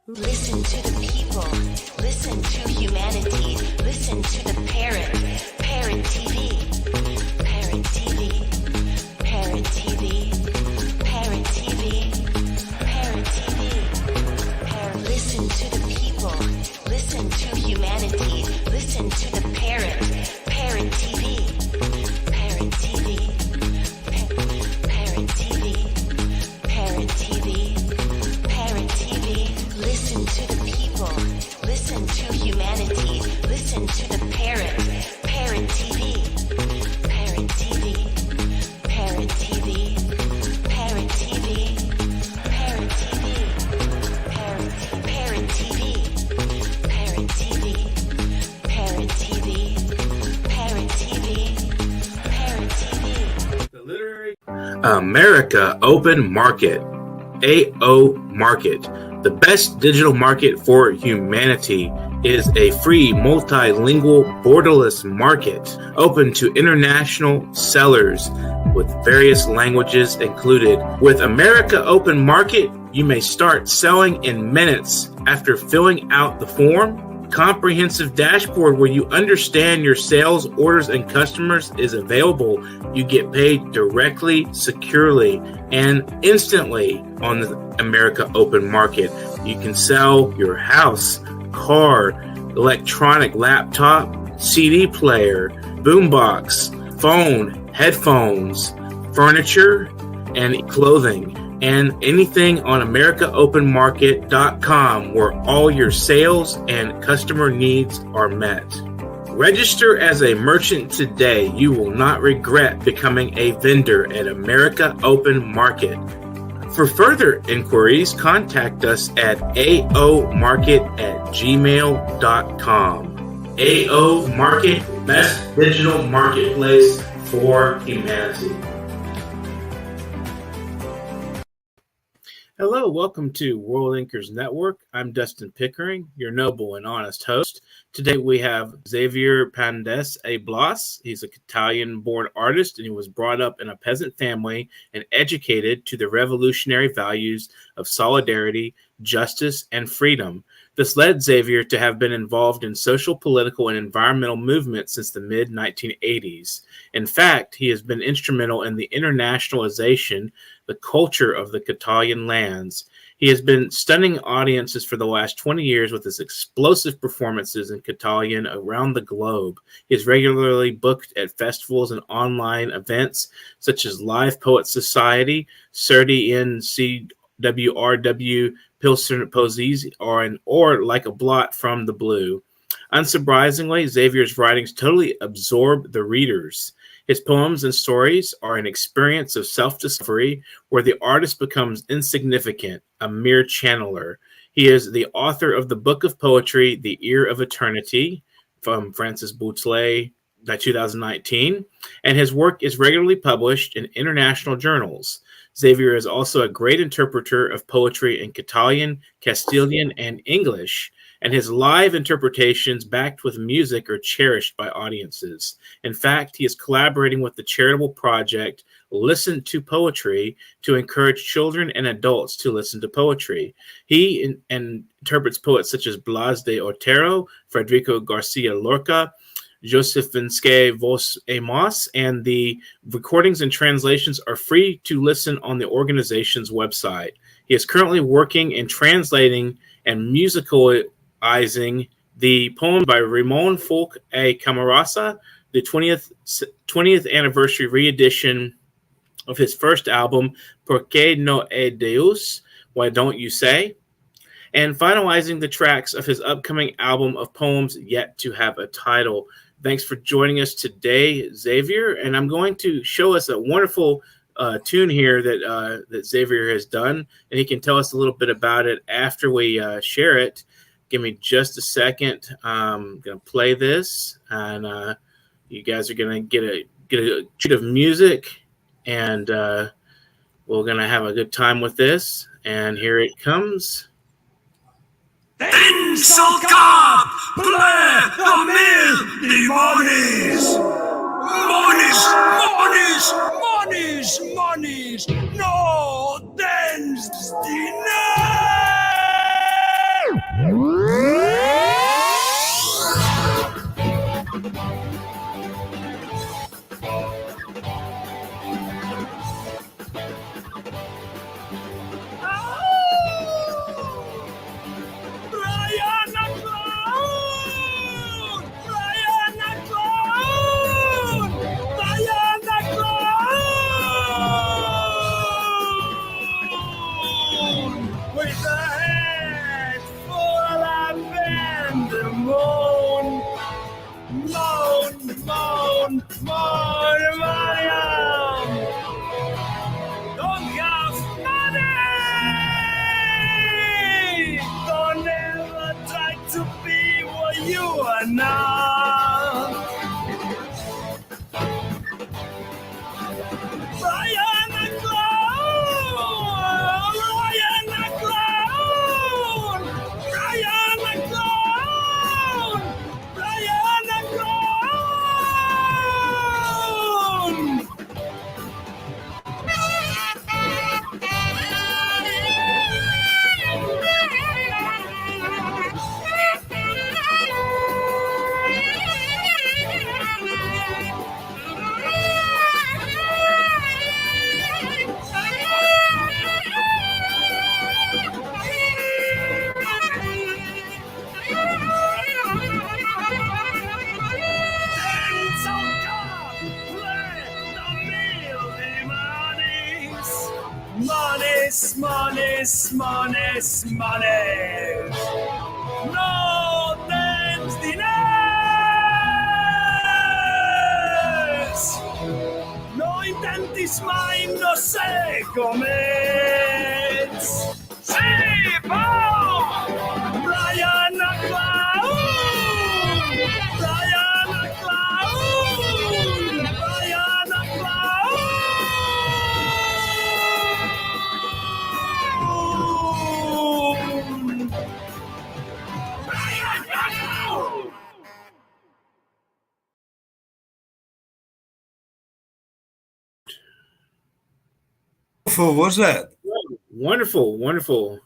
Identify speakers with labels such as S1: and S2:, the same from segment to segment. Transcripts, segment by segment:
S1: Listen to the people. Listen to humanity. Listen to the parrot. Parrot TV. Parrot TV. Parrot TV. Parrot TV. Parrot TV. Listen to the people. Listen to humanity. Listen to the parrot. Parrot TV. Parrot TV. Parrot TV. Parrot TV. Parrot TV. Listen to the people. Listen to humanity. Listen to the parrot. Parrot TV. Parrot TV. Parrot TV. Parrot TV. Parrot TV. Parrot TV. Parrot TV. Parrot TV. Parrot TV. Parrot TV.
S2: The Literary America Open Market, AO Market. The best digital market for humanity is a free, multilingual, borderless market open to international sellers with various languages included. With America Open Market, you may start selling in minutes after filling out the form. Comprehensive dashboard where you understand your sales, orders, and customers is available. You get paid directly, securely, and instantly on the America Open Market. You can sell your house, car, electronic laptop, CD player, boombox, phone, headphones, furniture, and clothing, and anything on AmericaOpenMarket.com where all your sales and customer needs are met. Register as a merchant today. You will not regret becoming a vendor at America Open Market. For further inquiries, contact us at aomarket@gmail.com. AO Market, best digital marketplace for humanity. Hello, welcome to World Anchors Network. I'm Dustin Pickering, your noble and honest host. Today we have Xavier Panades, a Blas. He's an Italian-born artist, and he was brought up in a peasant family and educated to the revolutionary values of solidarity, justice, and freedom. This led Xavier to have been involved in social, political, and environmental movements since the mid-1980s. In fact, he has been instrumental in the internationalization, the culture of the Catalan lands. He has been stunning audiences for the last 20 years with his explosive performances in Catalan around the globe. He is regularly booked at festivals and online events such as Live Poets Society, Surdi in CWRW, Pilsner Posies, or Like a Blot from the Blue. Unsurprisingly, Xavier's writings totally absorb the readers. His poems and stories are an experience of self-discovery where the artist becomes insignificant, a mere channeler. He is the author of the book of poetry, The Ear of Eternity, from Francis Bouteille, 2019, and his work is regularly published in international journals. Xavier is also a great interpreter of poetry in Catalan, Castilian, and English, and his live interpretations backed with music are cherished by audiences. In fact, he is collaborating with the charitable project Listen to Poetry to encourage children and adults to listen to poetry. He interprets poets such as Blas de Otero, Federico Garcia Lorca, Josefinske Vos Amos, and the recordings and translations are free to listen on the organization's website. He is currently working in translating and musicalizing the poem by Ramon Folk a Camarasa, the 20th anniversary re-edition of his first album, Por qué no é Deus? Why Don't You Say? And finalizing the tracks of his upcoming album of poems yet to have a title. Thanks for joining us today, Xavier. And I'm going to show us a wonderful tune here that Xavier has done, and he can tell us a little bit about it after we share it. Give me just a second. I'm going to play this, and you guys are going to get a treat of music, and we're going to have a good time with this. And here it comes.
S3: Dins el cap ple de mil dimonis! Monis, monis, monis, monis! No tens diners! monies, monies, monies. No tens diners. No intentis mai, no sé com ets. Sí, Pau! Brian Clown! Brian Clown! Brian Clown! Brian Clown! Was that?
S2: Wonderful, wonderful.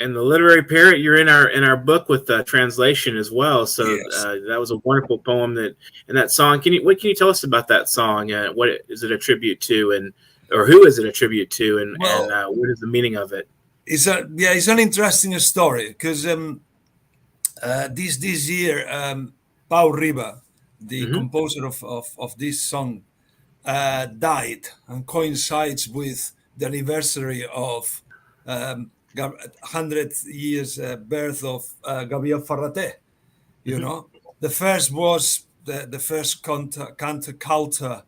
S2: And the literary parrot, you're in our book with the translation as well. So
S3: Yes.
S2: That was a wonderful poem and that song. What can you tell us about that song? What is it a tribute to, or who is it a tribute to, and what is the meaning of it?
S3: It's an interesting story because this year Pau Riba, the composer of this song, died, and coincides with the anniversary of 100 years birth of Gabriel Ferraté. You know, the first was the first counterculture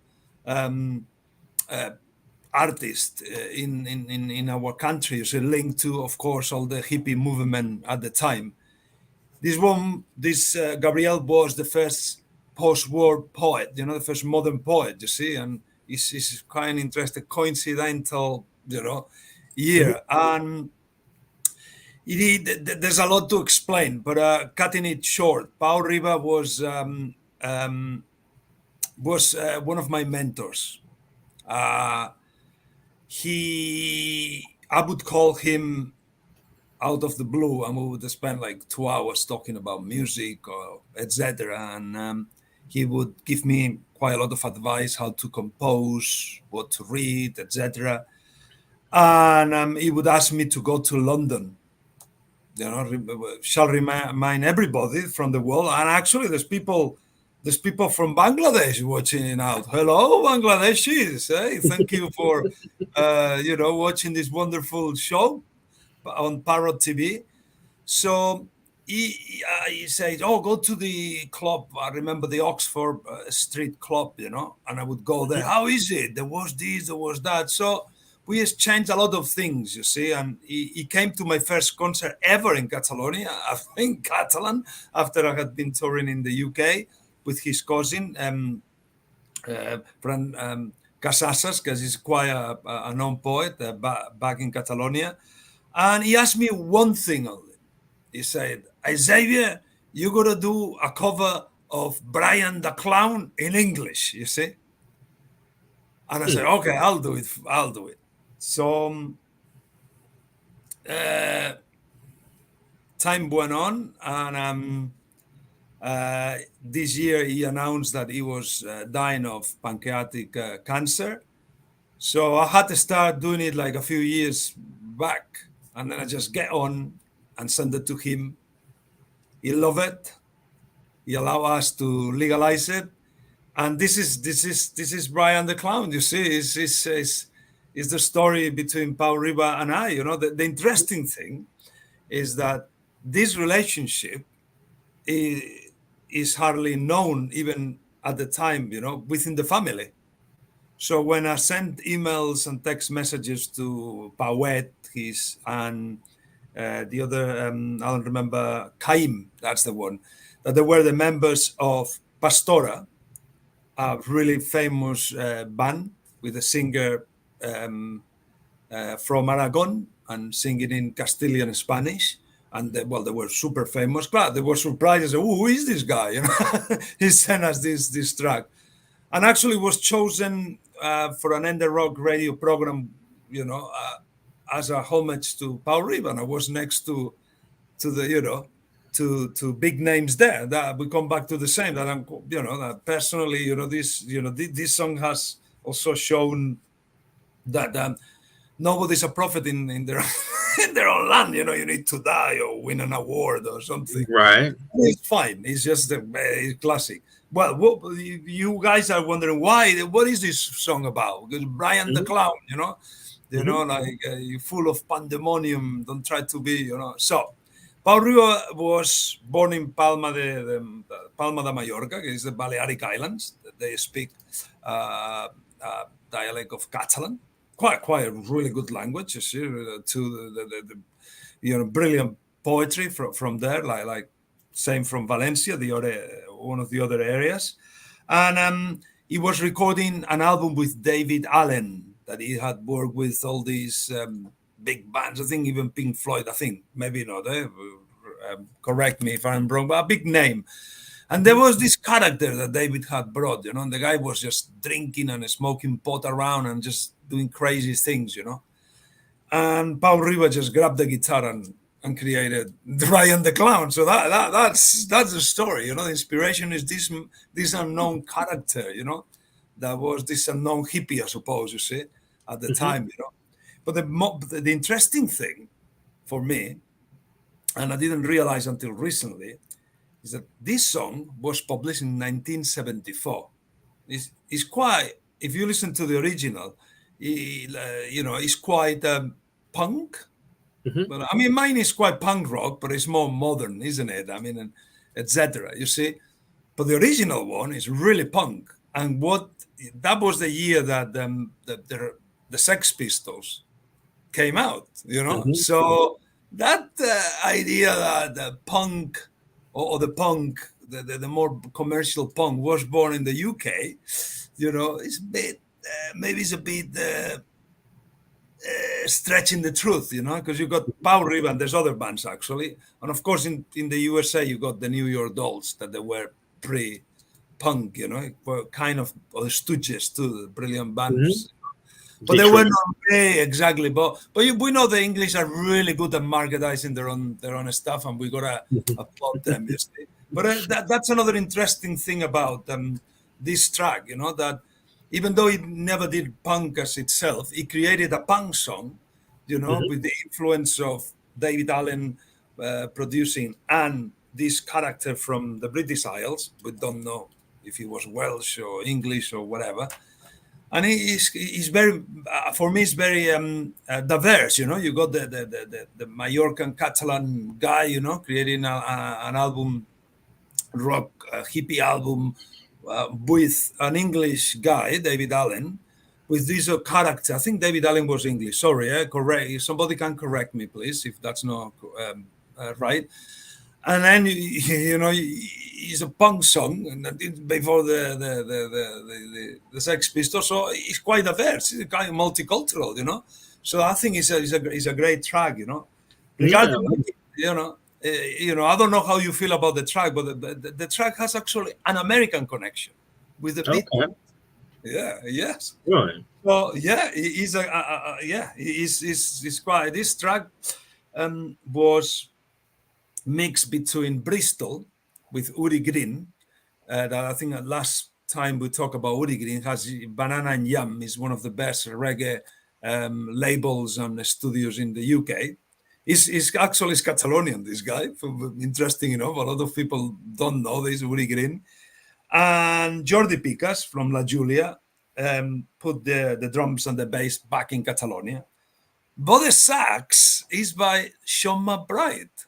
S3: artist in our country, so linked to, of course, all the hippie movement at the time. This Gabriel was the first post-war poet, you know, the first modern poet, you see, and it's quite an interesting coincidental, you know, year. And there's a lot to explain, but cutting it short, Pau Riba was one of my mentors. I would call him out of the blue, and we would spend like 2 hours talking about music or etc. And he would give me quite a lot of advice how to compose, what to read, etc. And he would ask me to go to London. You know, shall remind everybody from the world. And actually, there's people from Bangladesh watching out. Hello, Bangladeshis! Hey, thank you for watching this wonderful show on Parrot TV. So he said, "Oh, go to the club." I remember the Oxford Street Club, you know, and I would go there. How is it? There was this, there was that. So we exchanged a lot of things, you see. And he came to my first concert ever in Catalonia, in Catalan, after I had been touring in the UK with his cousin, Fran Casasas, because he's quite a known poet back in Catalonia. And he asked me one thing only. He said, Xavier, you got to do a cover of Brian the Clown in English, you see? And I said, okay, I'll do it. So time went on, and this year he announced that he was dying of pancreatic cancer. So I had to start doing it like a few years back, and then I just get on and send it to him. He loved it. He allowed us to legalize it, and this is Brian the Clown. You see, is the story between Pau Riba and I. You know, the interesting thing is that this relationship is hardly known even at the time, you know, within the family. So when I sent emails and text messages to Pauet, and the other, I don't remember, Caim, that's the one, that they were the members of Pastora, a really famous band with a singer from Aragon and singing in Castilian Spanish. And they were super famous. Claro, they were surprised and said, who is this guy? You know, he sent us this track. And actually was chosen for an Ender Rock radio program, you know, as a homage to Pau Riba. And I was next to the, you know, to big names there. That we come back to the same. That I'm, you know, that personally, you know, this song has also shown that nobody's a prophet in their in their own land. You know, you need to die or win an award or something.
S2: Right.
S3: It's fine. It's just a classic. Well, you guys are wondering why. What is this song about? Because Brian the Clown, you know, you know, like you're full of pandemonium. Don't try to be, you know. So, Pau Riba was born in Palma de Mallorca, que is the Balearic Islands. They speak dialect of Catalan, quite a really good language. You see, to the you know, brilliant poetry from there, like same from Valencia, the other one of the other areas, and he was recording an album with David Allen that he had worked with all these big bands. I think even Pink Floyd. I think maybe not. Correct me if I'm wrong, but a big name. And there was this character that David had brought, you know, and the guy was just drinking and smoking pot around and just doing crazy things, you know. And Pau Riba just grabbed the guitar and created Ryan the Clown. So that's the story, you know. The inspiration is this unknown character, you know, that was this unknown hippie, I suppose, you see, at the time, you know. But the interesting thing for me, and I didn't realize until recently, is that this song was published in 1974. It's quite, if you listen to the original, you know, it's quite punk. But I mean, mine is quite punk rock, but it's more modern, isn't it? I mean, etc. You see, but the original one is really punk. And that was the year that the Sex Pistols came out. You know, so that idea that the punk or the punk, the more commercial punk, was born in the UK, you know, it's a bit maybe it's a bit stretching the truth, you know, because you got Pau Riba and there's other bands actually, and of course in the USA you got the New York Dolls that they were pre-punk, you know, were kind of the Stooges too, the brilliant bands. But they were not exactly. But we know the English are really good at marketizing their own stuff, and we gotta applaud them. You see. But that's another interesting thing about this track. You know, that even though it never did punk as itself, it created a punk song. You know, with the influence of David Allen producing and this character from the British Isles. We don't know if he was Welsh or English or whatever. And he's very, for me, it's very diverse. You know, you got the Mallorcan Catalan guy, you know, creating an album, rock hippie album, with an English guy, David Allen, with this character. I think David Allen was English. Sorry, correct. Somebody can correct me, please, if that's not right. And then you know, it's a punk song, and before the Sex Pistols, so it's quite diverse. It's kind of multicultural, you know. So I think it's a great track, you know. Regardless, you know, I don't know how you feel about the track, but the track has actually an American connection with the beat. Yeah. Yes.
S2: Right.
S3: So yeah, it's quite. This track was mixed between Bristol with Uri Green. That I think last time we talked about Uri Green has Banana and Yam is one of the best reggae labels and studios in the UK. He's actually Catalonian, this guy. Interesting, you know, a lot of people don't know this, Uri Green. And Jordi Picas from La Julia put the drums and the bass back in Catalonia. But the sax is by Sean McBride,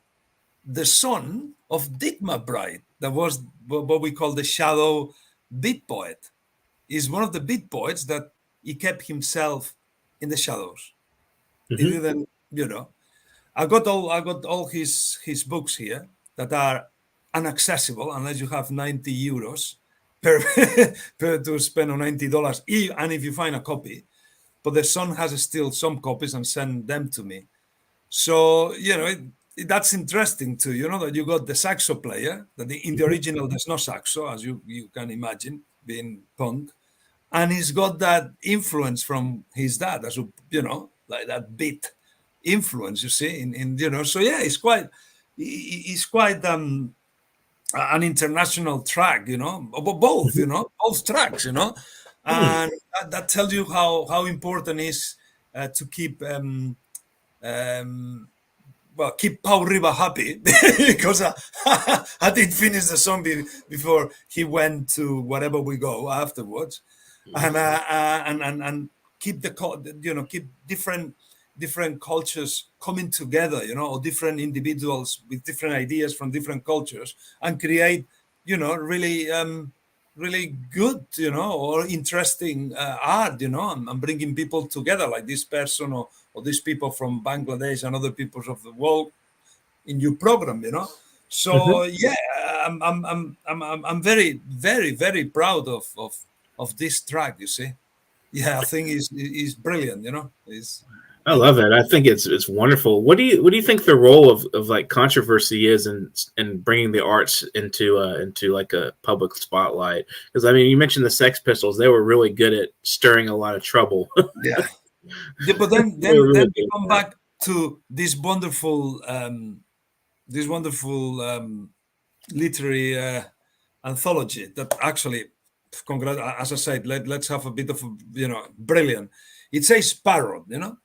S3: the son of Dick McBride, that was what we call the shadow beat poet. He's one of the beat poets that he kept himself in the shadows. He didn't, you know. I got all his books here that are inaccessible unless you have 90 euros per to spend on $90, and if you find a copy. But the son has still some copies and sent them to me. So, you know, that's interesting too, you know, that you got the saxo player, that in the original there's no saxo, as you can imagine, being punk. And he's got that influence from his dad, as you know, like that beat influence, you see, in you know. So yeah, it's quite an international track, you know, both, you know, both tracks, you know. And that tells you how important it is to keep keep Pau Riba happy, because I did finish the song before he went to wherever we go afterwards, and keep keep different cultures coming together, or different individuals with different ideas from different cultures, and create, really good, or interesting art, and bringing people together, like this person or these people from Bangladesh and other peoples of the world in your program, So yeah, I'm very, very, very proud of this track. You see, yeah, I think is brilliant.
S2: I love it. I think it's wonderful. What do you think the role of like controversy is in bringing the arts into like a public spotlight? Because I mean, you mentioned the Sex Pistols; they were really good at stirring a lot of trouble.
S3: Yeah. But then we come back to this wonderful literary anthology that actually, as I said, let's have a bit of brilliant. It says Parrot, and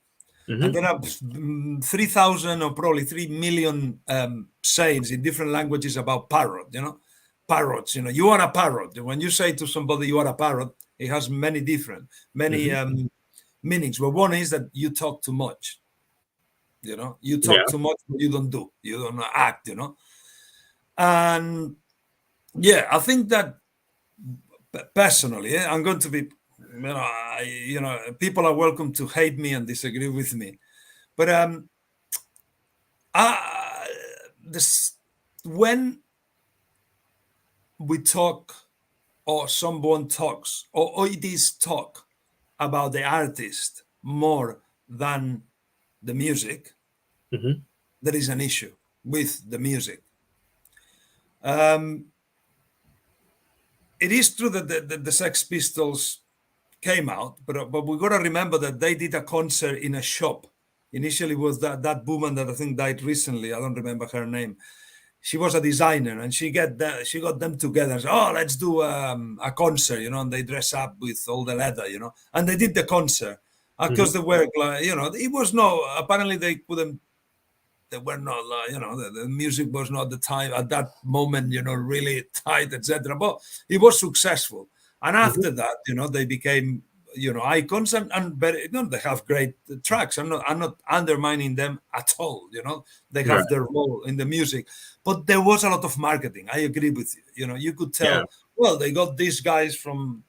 S3: there are 3,000 or probably 3 million sayings in different languages about parrot. Parrots. You are a parrot. When you say to somebody you are a parrot, it has many different meanings. Well, one is that you talk too much. You talk too much, but you don't do. You don't act. And yeah, I think that personally, I'm going to be, people are welcome to hate me and disagree with me, but when we talk, or someone talks, or it is talk about the artist more than the music, there is an issue with the music. It is true that the Sex Pistols came out, but we got to remember that they did a concert in a shop. Initially was that woman that I think died recently. I don't remember her name. She was a designer, and she got them together. So, let's do a concert, and they dress up with all the leather, and they did the concert. Because they were, it was apparently they couldn't. They were not, the music was not the time at that moment, really tight, etc. But it was successful. And after that, they became, icons and very, they have great tracks. I'm not undermining them at all. They have their role in the music, but there was a lot of marketing. I agree with you. You could tell, well, they got these guys from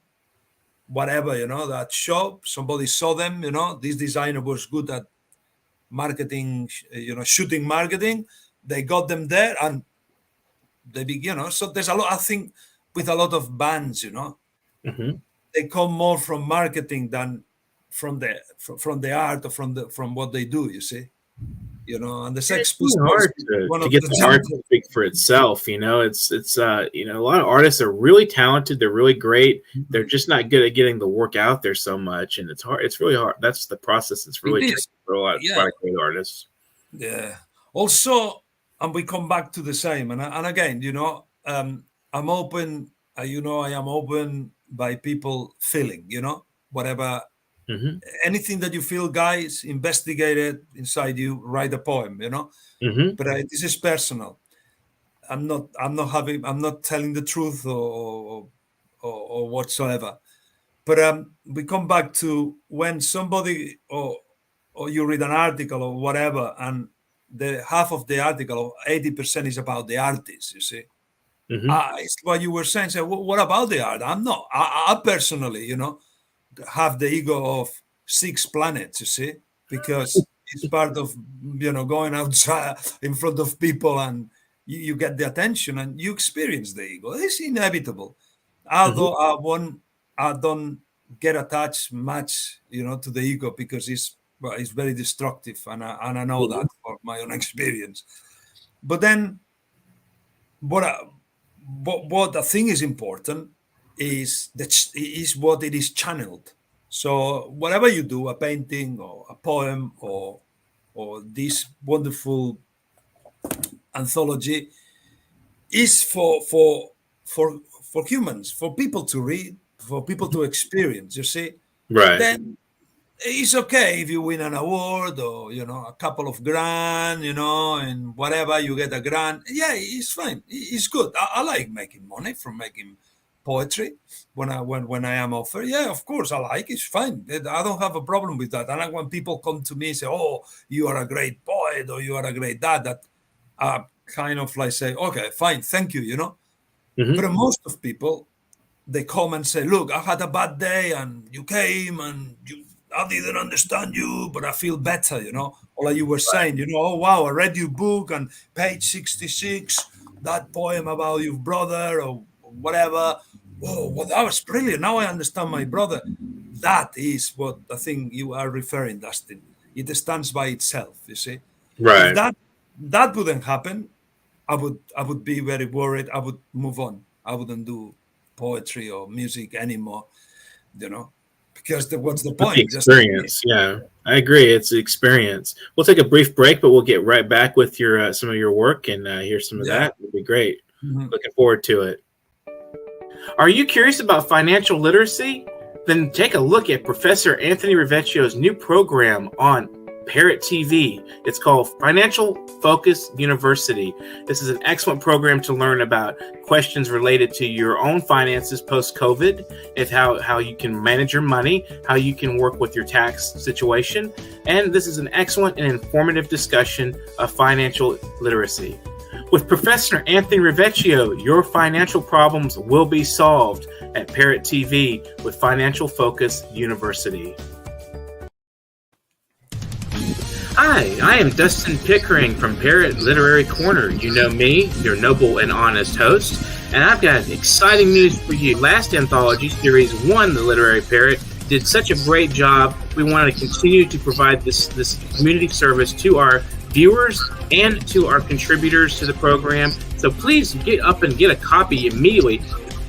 S3: whatever, that shop. Somebody saw them, this designer was good at marketing, shooting marketing. They got them there, and they begin, so there's a lot, I think, with a lot of bands, they come more from marketing than from the art or from what they do, you see. And the Sex Pistols,
S2: hard to get the art to speak for itself. It's a lot of artists are really talented. They're really great. They're just not good at getting the work out there so much, and it's hard. It's really hard. That's the process. It's really tricky for a lot of great artists. Yeah.
S3: Also, and we come back to the same. And again, I'm open. I am open by people feeling. Whatever. Anything that you feel, guys, investigate it inside you, write a poem, but this is personal. I'm not telling the truth or whatsoever, but we come back to when somebody or you read an article or whatever, and the half of the article, 80% is about the artist, you see. It's what you were saying. So what about the art? I personally, have the ego of 6 planets, you see, because it's part of, going outside in front of people, and you get the attention and you experience the ego. It's inevitable. Although I don't get attached much, to the ego, because it's very destructive, and I know that for my own experience. But then what I think is important is what it is channeled. So whatever you do, a painting or a poem or this wonderful anthology, is for humans, for people to read, for people to experience, you see.
S2: Right.
S3: Then it's okay if you win an award or, a couple of grand, and whatever, you get a grand. Yeah, it's fine. It's good. I like making money from making poetry when I am offered. Yeah, of course, I like it. It's fine. I don't have a problem with that. And like when people come to me and say, "Oh, you are a great poet," or "You are a great dad," that kind of like say, "Okay, fine, thank you," you know.
S2: Mhm.
S3: But most of people, they come and say, "Look, I had a bad day, and you came, and I didn't understand you, but I feel better," you know. Or like you were saying, you know, "Oh wow, I read your book on page 66, that poem about your brother or whatever. Whoa, well, that was brilliant. Now I understand my brother." That is what I think you are referring, Dustin. It stands by itself, you see. If
S2: Right.
S3: that wouldn't happen, I would be very worried. I would move on. I wouldn't do poetry or music anymore, you know, because what's the
S2: With the
S3: point? Just
S2: experience, yeah, I agree. It's the experience. We'll take a brief break, but we'll get right back with your some of your work and hear some of
S3: yeah.
S2: that. It'll be great.
S3: Mhm.
S2: Looking forward to it. Are you curious about financial literacy? Then take a look at Professor Anthony Rivecchio's new program on Parrot TV. It's called Financial Focus University. This is an excellent program to learn about questions related to your own finances post-COVID, if how you can manage your money, how you can work with your tax situation. And this is an excellent and informative discussion of financial literacy. With Professor Anthony Rivecchio, your financial problems will be solved at Parrot TV with Financial Focus University. Hi, I am Dustin Pickering from Parrot Literary Corner. You know me, your noble and honest host, and I've got exciting news for you. Last anthology, Series 1, The Literary Parrot, did such a great job. We want to continue to provide this community service to our viewers and to our contributors to the program. So please get up and get a copy immediately.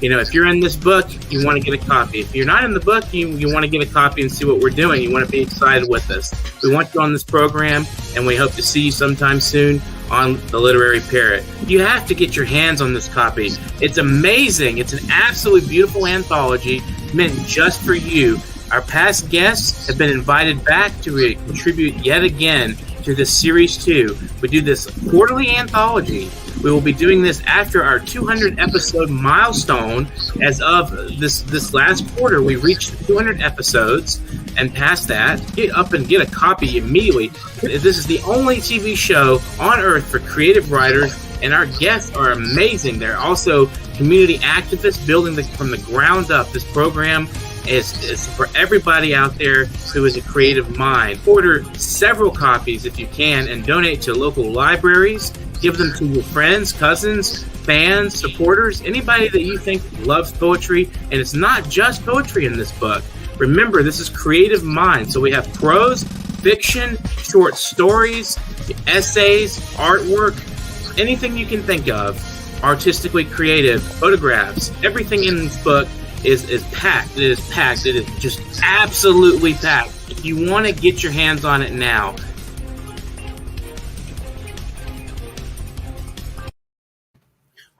S2: You know, if you're in this book, you want to get a copy. If you're not in the book, you want to get a copy and see what we're doing. You want to be excited with us. We want you on this program, and we hope to see you sometime soon on The Literary Parrot. You have to get your hands on this copy. It's amazing. It's an absolutely beautiful anthology meant just for you. Our past guests have been invited back to contribute yet again to this Series 2. We do this quarterly anthology. We will be doing this after our 200 episode milestone. As of this last quarter, we reached 200 episodes, and past that, get up and get a copy immediately. This is the only TV show on earth for creative writers, and our guests are amazing. They're also community activists building from the ground up. This program is for everybody out there who is a creative mind. Order several copies if you can and donate to local libraries. Give them to your friends, cousins, fans, supporters, anybody that you think loves poetry. And it's not just poetry in this book. Remember, this is creative mind. So we have prose, fiction, short stories, essays, artwork, anything you can think of, artistically creative, photographs. Everything in this book is packed. It is packed. It is just absolutely packed. If you want to get your hands on it now.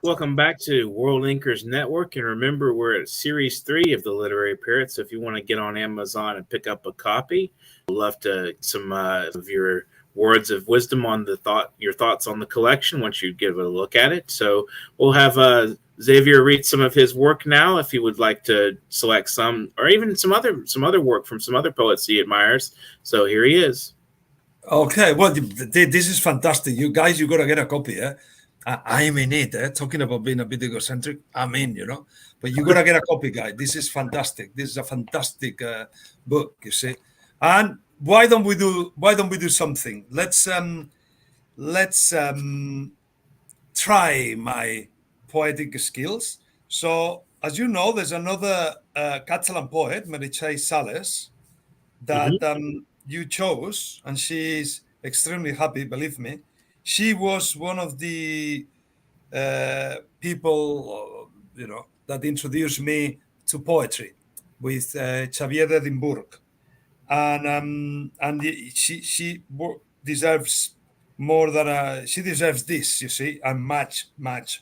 S2: Welcome back to World Inkers Network, and remember, we're at Series 3 of the Literary Parrot, so if you want to get on Amazon and pick up a copy, I'd love to some of your words of wisdom on your thoughts on the collection once you give it a look at it. So we'll have Xavier read some of his work now, if he would like to select some, or even some other work from some other poets he admires. So here he is.
S3: Okay, well, this is fantastic. You guys, you got to get a copy, eh? I'm in it, eh? Talking about being a bit egocentric, I'm in, you know. But you got to get a copy, guys. This is fantastic. This is a fantastic book, you see. And why don't we do something? Let's try my poetic skills. So, as you know, there's another Catalan poet, Meritxell Sales, that you chose, and she's extremely happy, believe me. She was one of the people, you know, that introduced me to poetry with Xavier Panades, and she deserves more than she deserves this, you see, and much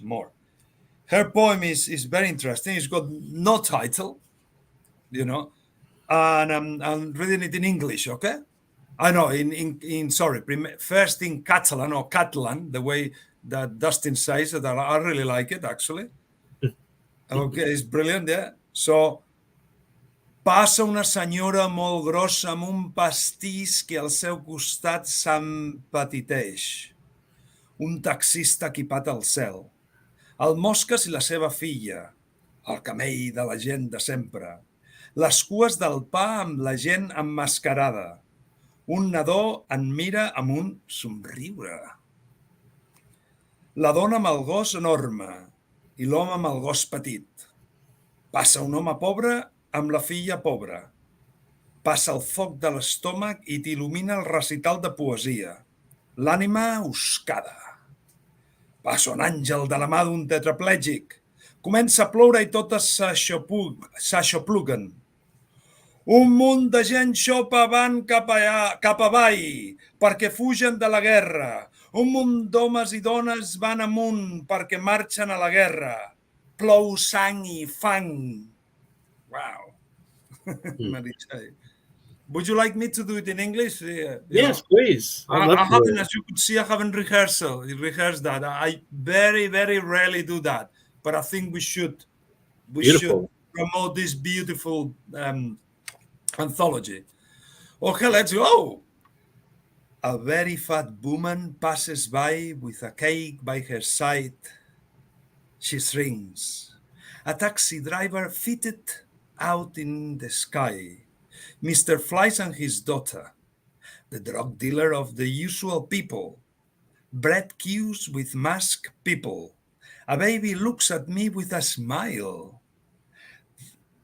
S3: more. Her poem is very interesting. It's got no title, you know, and I'm reading it in English, okay? I know, first in Catalan or Catalan, the way that Dustin says it, that I really like it, actually. Okay, it's brilliant, yeah. So, passa una senyora molt grossa amb un pastís que al seu costat s'empetiteix. Un taxista equipat al cel. El Mosques i la seva filla. El camell de la gent de sempre. Les cues del pa amb la gent emmascarada. Un nadó en mira amb un somriure. La dona amb el gos enorme i l'home amb el gos petit. Passa un home pobre amb la filla pobra. Passa el foc de l'estómac i t'il·lumina el recital de poesia. L'ànima oscada. Passa un àngel de la mà d'un tetraplègic. Comença a ploure i totes s'aixopluguen. Un munt de gent xopa van cap avall perquè fugen de la guerra. Un munt d'homes i dones van amunt perquè marxen a la guerra. Plou sang i fang. Wow. Would you like me to do it in English?
S2: Yes, please.
S3: I haven't, as you could see, I haven't rehearsed that. I very, very rarely do that. But I think we should promote this beautiful anthology. Okay, let's go. A very fat woman passes by with a cake by her side. She shrinks. A taxi driver fitted out in the sky. Mr. Flies and his daughter. The drug dealer of the usual people. Bread queues with masked people. A baby looks at me with a smile.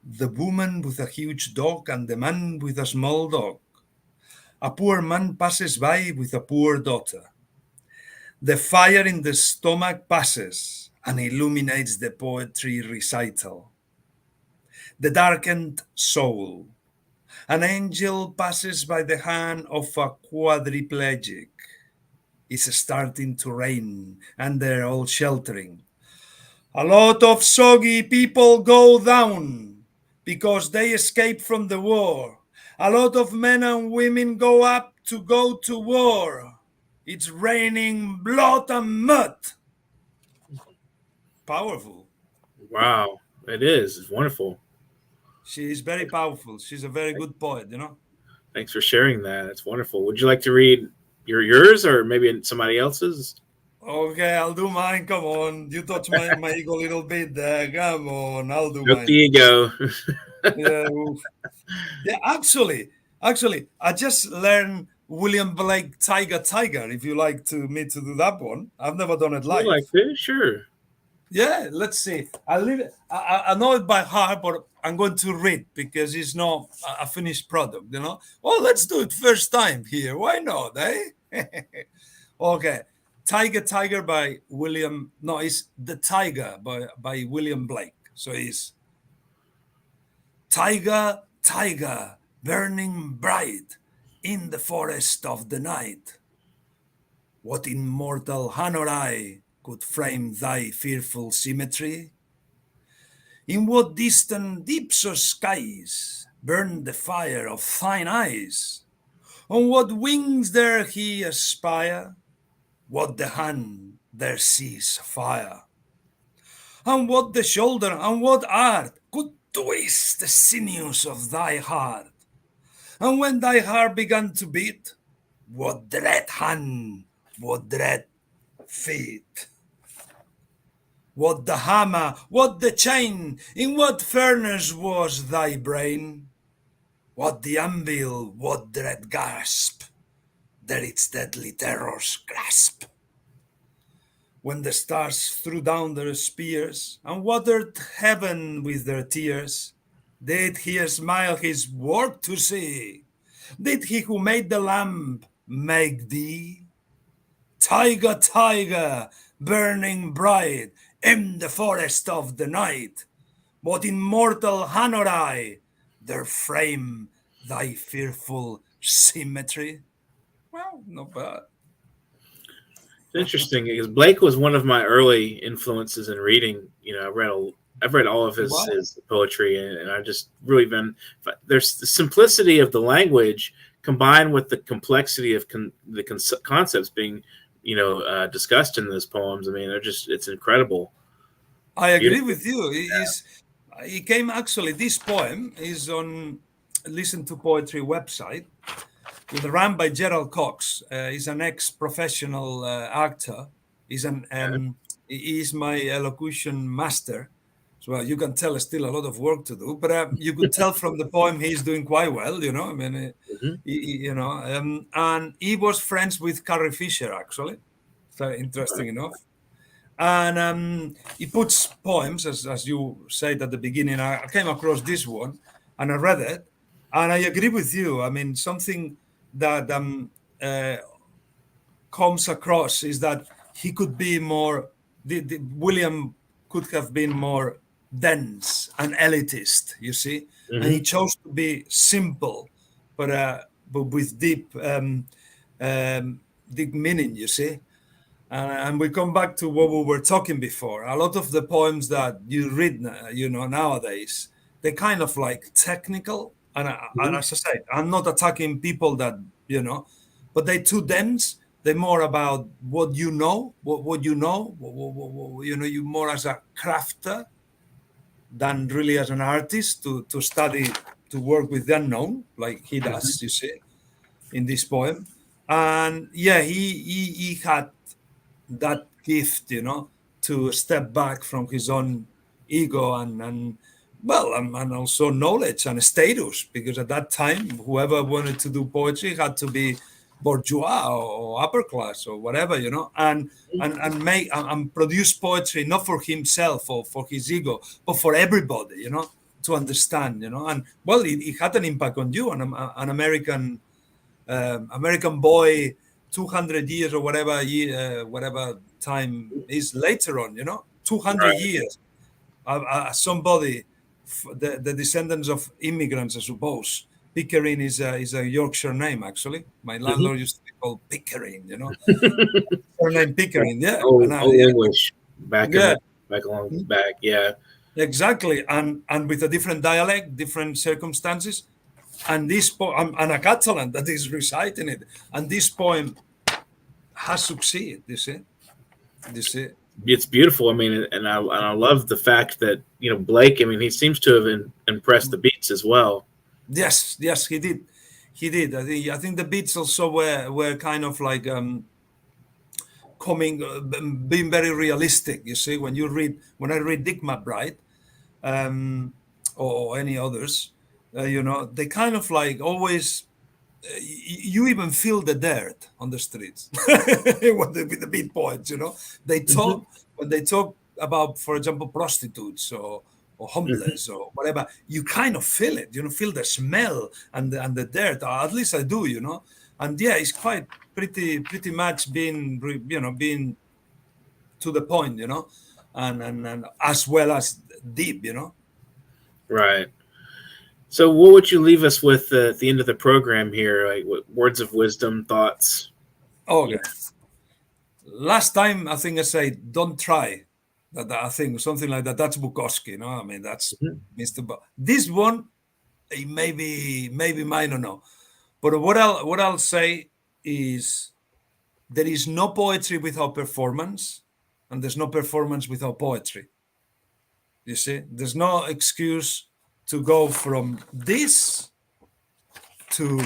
S3: The woman with a huge dog and the man with a small dog. A poor man passes by with a poor daughter. The fire in the stomach passes and illuminates the poetry recital. The darkened soul. An angel passes by the hand of a quadriplegic. It's starting to rain and they're all sheltering. A lot of soggy people go down because they escaped from the war. A lot of men and women go up to go to war. It's raining blood and mud. Powerful.
S2: Wow, it is. It's wonderful.
S3: She is very powerful. She's a very good poet, you know.
S2: Thanks for sharing that. It's wonderful. Would you like to read yours or maybe somebody else's?
S3: Okay, I'll do mine. Come on. You touch my ego a little bit there. Come on, I'll do mine.
S2: There you go.
S3: Yeah, actually, I just learned William Blake Tiger, if you like me to do that one. I've never done it live.
S2: You like this? Sure.
S3: Yeah, let's see. I know it by heart, but I'm going to read because it's not a finished product, you know. Oh, let's do it first time here. Why not, eh? Okay. Tiger by William. No, it's The Tiger by William Blake. So it's Tiger, burning bright in the forest of the night. What immortal hand or eye could frame thy fearful symmetry? In what distant deeps of skies burned the fire of thine eyes? On what wings dare he aspire? What the hand there sees fire? And what the shoulder and what art could twist the sinews of thy heart? And when thy heart began to beat, what dread hand, what dread feet? What the hammer, what the chain, in what furnace was thy brain? What the anvil, what dread gasp, there its deadly terrors grasp? When the stars threw down their spears and watered heaven with their tears, did he smile his work to see? Did he who made the lamp make thee? Tiger, burning bright in the forest of the night, what immortal hand or eye there frame thy fearful symmetry? Well, not bad.
S2: It's interesting because Blake was one of my early influences in reading. You know, I've read all of his poetry, and I've just really been. There's the simplicity of the language combined with the complexity of the concepts being, discussed in those poems. I mean, it's incredible.
S3: I agree
S2: Beautiful.
S3: with you. He came actually. This poem is on Listen to Poetry website, run by Gerald Cox. He's an ex-professional actor. He's my elocution master. So you can tell still a lot of work to do, but you could tell from the poem he's doing quite well. You know, I mean, and he was friends with Carrie Fisher actually. So interesting enough. And he puts poems, as you said at the beginning. I came across this one, and I read it, and I agree with you. I mean, something that comes across is that he could be more. William could have been more dense and elitist, you see, and he chose to be simple, but with deep meaning, you see. And we come back to what we were talking before. A lot of the poems that you read, nowadays, they're kind of like technical. And as I said, I'm not attacking people that, but they're too dense. They're more about what you know, you more as a crafter than really as an artist to study, to work with the unknown, like he does, you see, in this poem. And yeah, he had that gift, to step back from his own ego and also knowledge and status, because at that time, whoever wanted to do poetry had to be bourgeois or upper class or whatever, and make and produce poetry not for himself or for his ego, but for everybody, to understand, and well, it had an impact on you, an American boy. 200 years or whatever time is later on, 200 years. Somebody, the descendants of immigrants, I suppose. Pickering is a Yorkshire name, actually. My landlord used to be called Pickering, Surname Pickering, yeah.
S2: Old English back long back, yeah.
S3: Exactly, and with a different dialect, different circumstances. And this poem, and a Catalan that is reciting it, and this poem has succeeded. You see,
S2: it's beautiful. I mean, and I love the fact that Blake. I mean, he seems to have impressed the Beats as well.
S3: Yes, he did. I think the Beats also were kind of like being very realistic. You see, when I read Dick McBride, or any others. They kind of like always, you even feel the dirt on the streets with the beat poets, they talk, when they talk about, for example, prostitutes or homeless or whatever, you kind of feel it, feel the smell and the dirt, or at least I do, and yeah, it's quite pretty much being to the point, and as well as deep,
S2: Right. So what would you leave us with at the end of the program here? Like, what words of wisdom, thoughts?
S3: Okay. Last time, I think I said, don't try. That I think something like that. That's Bukowski, I mean, that's Mr. This one, it maybe mine or no. But what I'll say is, there is no poetry without performance, and there's no performance without poetry. You see, there's no excuse to go from this to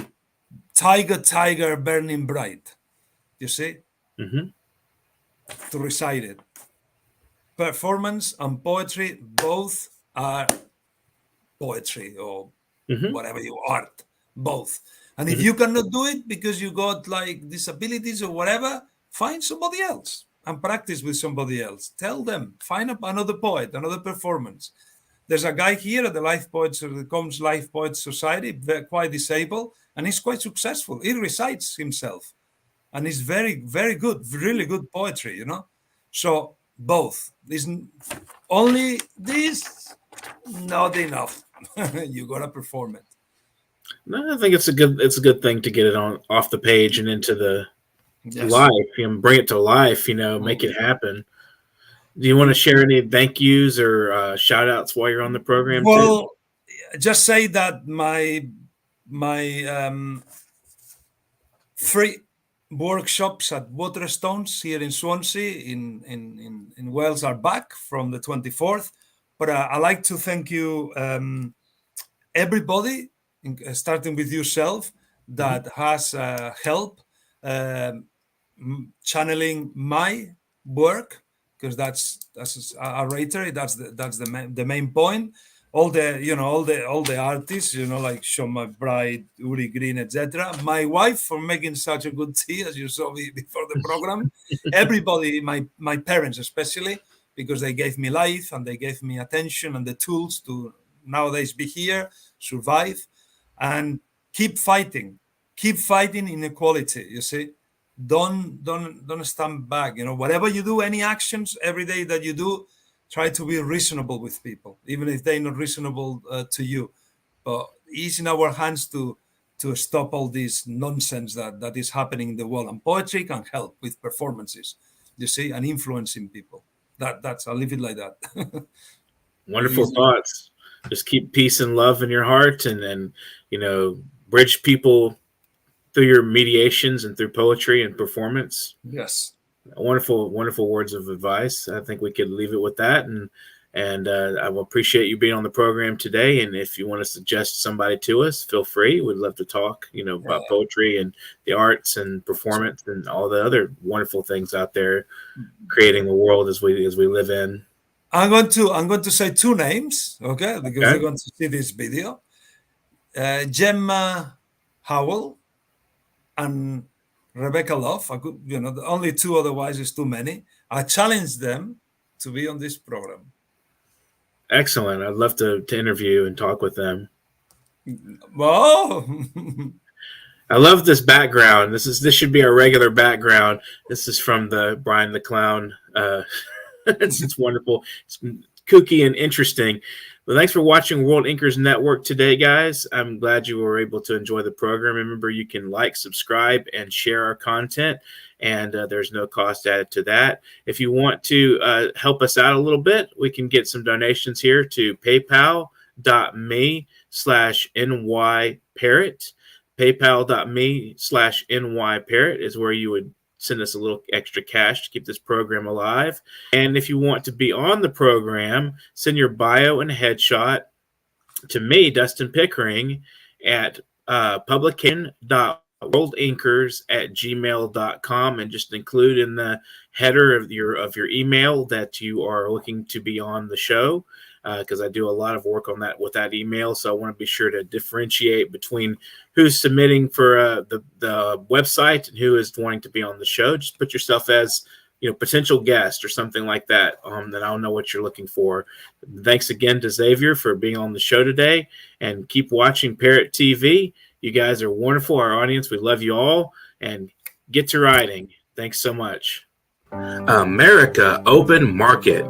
S3: Tiger, burning bright. You see? To recite it. Performance and poetry both are poetry, or whatever you art, both. And if you cannot do it because you got like disabilities or whatever, find somebody else and practice with somebody else. Tell them, find up another poet, another performance. There's a guy here at the Life Poets Society, quite disabled, and he's quite successful. He recites himself, and he's very, very good, really good poetry, So both. Only this, not enough. You gotta perform it.
S2: No, I think it's a good thing to get it off the page and into the life, bring it to life, make it happen. Do you want to share any thank yous or shout outs while you're on the program?
S3: Well, just say that my workshops at Waterstones here in Swansea in Wales are back from the 24th. But I'd like to thank you, everybody, starting with yourself, that has helped channeling my work, because that's I reiterate, that's the main point. All the artists, like Sean McBride, Uri Green, etc. My wife for making such a good tea, as you saw before the program. Everybody, my parents especially, because they gave me life and they gave me attention and the tools to nowadays be here, survive, and keep fighting inequality. You see, don't stand back. Whatever you do, any actions every day that you do, try to be reasonable with people, even if they're not reasonable to you. But it's in our hands to stop all this nonsense that is happening in the world. And poetry can help with performances, you see, and influencing people. I'll leave it like that.
S2: Wonderful thoughts. Just keep peace and love in your heart, and bridge people through your mediations and through poetry and performance.
S3: Yes.
S2: Wonderful words of advice. I think we could leave it with that, and I will appreciate you being on the program today. And if you want to suggest somebody to us, feel free. We'd love to talk, about poetry and the arts and performance and all the other wonderful things out there, creating the world as we live in.
S3: I'm going to say two names, okay? Because they're going to see this video. Gemma Howell and Rebecca Love. I could, the only two, otherwise it's too many. I challenge them to be on this program.
S2: Excellent. I'd love to interview and talk with them.
S3: Well,
S2: I love this background. This should be our regular background. This is from the Brian the Clown. It's wonderful. It's kooky and interesting. Well, thanks for watching World Inkers Network today, guys. I'm glad you were able to enjoy the program. Remember, you can like, subscribe, and share our content, and there's no cost added to that. If you want to help us out a little bit, we can get some donations here to paypal.me/nyparrot. paypal.me/nyparrot is where you would send us a little extra cash to keep this program alive. And if you want to be on the program, send your bio and headshot to me, Dustin Pickering, at publication.worldinkers@gmail.com, and just include in the header of your email that you are looking to be on the show, because I do a lot of work on that with that email. So I want to be sure to differentiate between who's submitting for the website and who is wanting to be on the show. Just put yourself as potential guest or something like that. Then I'll know what you're looking for. Thanks again to Xavier for being on the show today, and keep watching Parrot TV. You guys are wonderful. Our audience, we love you all, and get to writing. Thanks so much. America Open Market.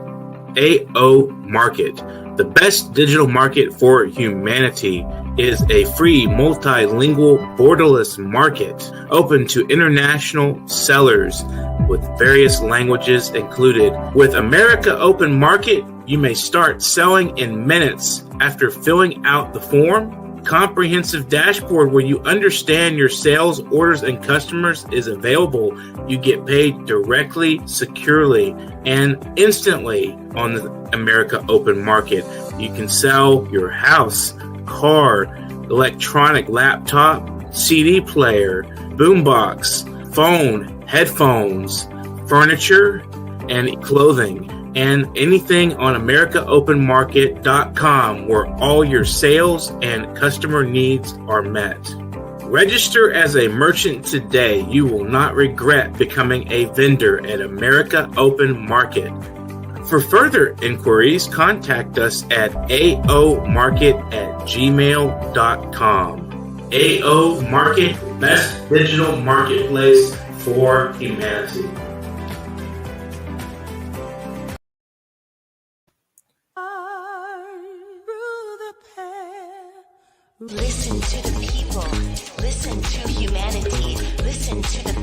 S2: AO Market. The best digital market for humanity is a free multilingual borderless market open to international sellers with various languages included. With America Open Market, you may start selling in minutes after filling out the form. Comprehensive dashboard where you understand your sales, orders, and customers is available. You get paid directly, securely, and instantly on the America Open Market. You can sell your house, car, electronic laptop, CD player, boombox, phone, headphones, furniture, and clothing, and anything on AmericaOpenMarket.com, where all your sales and customer needs are met. Register as a merchant today. You will not regret becoming a vendor at America Open Market. For further inquiries, contact us at aomarket@gmail.com. AO Market, best digital marketplace for humanity.
S1: Listen to the people. Listen to humanity. Listen to the